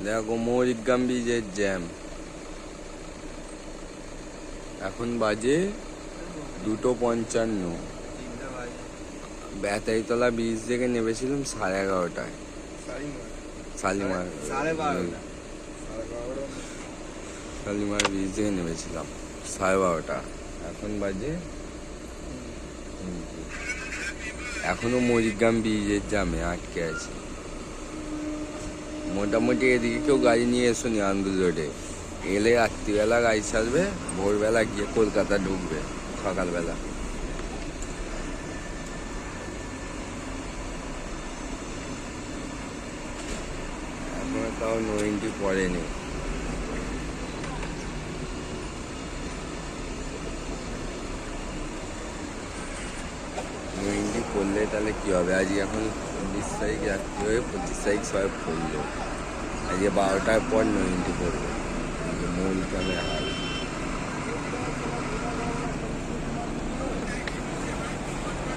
দেখো মৌরিগ্রাম ব্রিজের জ্যাম। এখন বাজে 2:55। ব্যাটারিতলা ব্রিজ থেকে নেমেছিলাম 11:30টায়। শালিমার শালিমার ব্রিজ থেকে নেমেছিলাম 12:30। এখন বাজে এখনো মৌরিগ্রাম ব্রিজের জ্যামে আটকে আছে। মোটামুটি এদিকে কেউ গাড়ি নিয়ে এসোনি আন্দুল রোডে। এলে রাত্রিবেলা গাড়ি ছাড়বে, ভোরবেলা গিয়ে কলকাতা ঢুকবে সকালবেলা। এখনো তাও নো এন্ট্রি পড়েনি। নো এন্ট্রি করলে তাহলে কি হবে? আজকে এখন 20 তারিখ রাত্রি হয়ে 25 তারিখ সবাই পড়লো। আজকে 12টার পর নো এন্ট্রি করবে। মৌরিগ্রামে হাল।